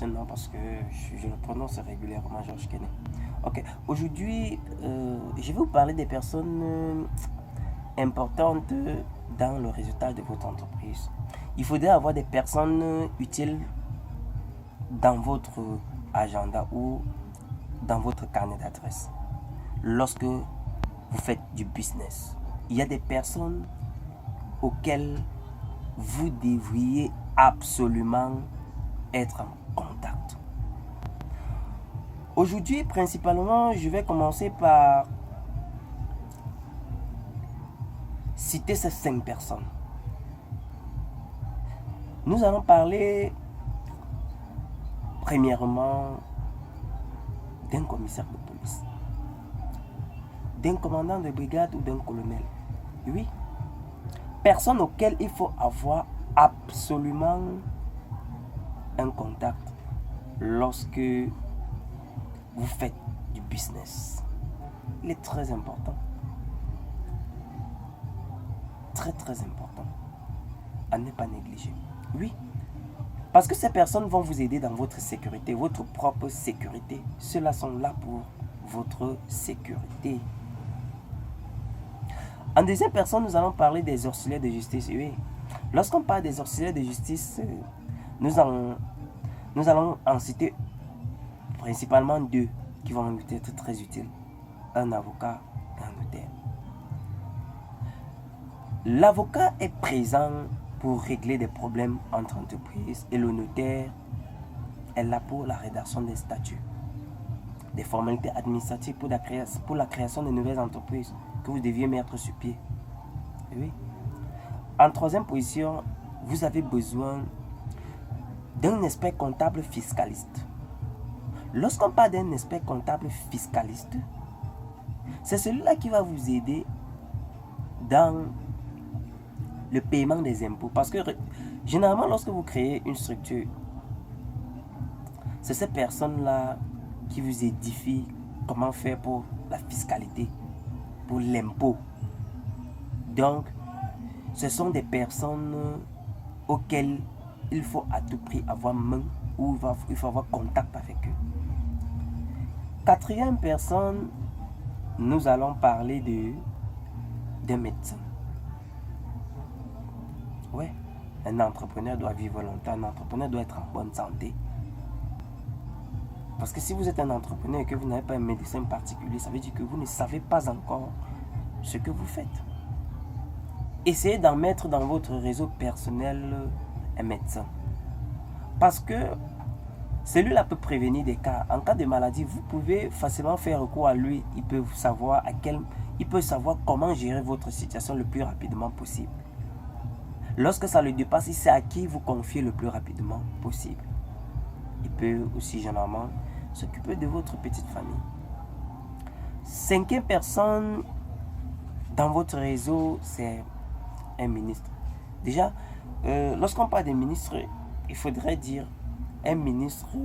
ce nom parce que je le prononce régulièrement, Georges Kenney. Ok, aujourd'hui, je vais vous parler des personnes importantes dans le résultat de votre entreprise. Il faudrait avoir des personnes utiles dans votre agenda ou dans votre carnet d'adresse. Lorsque vous faites du business, il y a des personnes auxquelles vous devriez absolument être en contact. Aujourd'hui, principalement, je vais commencer par citer ces 5 personnes. Nous allons parler premièrement d'un commissaire de police, d'un commandant de brigade ou d'un colonel. Oui, personne auquel il faut avoir absolument un contact lorsque vous faites du business. Il est très important. Très très important à ne pas négliger. Oui, parce que ces personnes vont vous aider dans votre sécurité, votre propre sécurité. Ceux-là sont là pour votre sécurité. En deuxième personne, nous allons parler des auxiliaires de justice. Oui, lorsqu'on parle des auxiliaires de justice, nous allons en citer principalement 2 qui vont être très utiles. Un avocat et un notaire. L'avocat est présent pour régler des problèmes entre entreprises et le notaire est là pour la rédaction des statuts, des formalités administratives pour la création de nouvelles entreprises que vous deviez mettre sur pied. Oui. En troisième position, vous avez besoin d'un expert comptable fiscaliste. Lorsqu'on parle d'un expert comptable fiscaliste, c'est celui-là qui va vous aider dans le paiement des impôts. Parce que généralement, lorsque vous créez une structure, c'est ces personnes-là qui vous édifient comment faire pour la fiscalité, pour l'impôt. Donc, ce sont des personnes auxquelles il faut à tout prix avoir main ou il faut avoir contact avec eux. Quatrième personne, nous allons parler d'un médecin. Ouais, un entrepreneur doit vivre longtemps, un entrepreneur doit être en bonne santé. Parce que si vous êtes un entrepreneur et que vous n'avez pas un médecin particulier, ça veut dire que vous ne savez pas encore ce que vous faites. Essayez d'en mettre dans votre réseau personnel un médecin. Parce que celui-là peut prévenir des cas. En cas de maladie, vous pouvez facilement faire recours à lui. Il peut savoir comment gérer votre situation le plus rapidement possible. Lorsque ça le dépasse, il sait à qui vous confier le plus rapidement possible. Il peut aussi généralement s'occuper de votre petite famille. 5e personne dans votre réseau, c'est un ministre. Déjà, lorsqu'on parle des ministres, il faudrait dire un ministre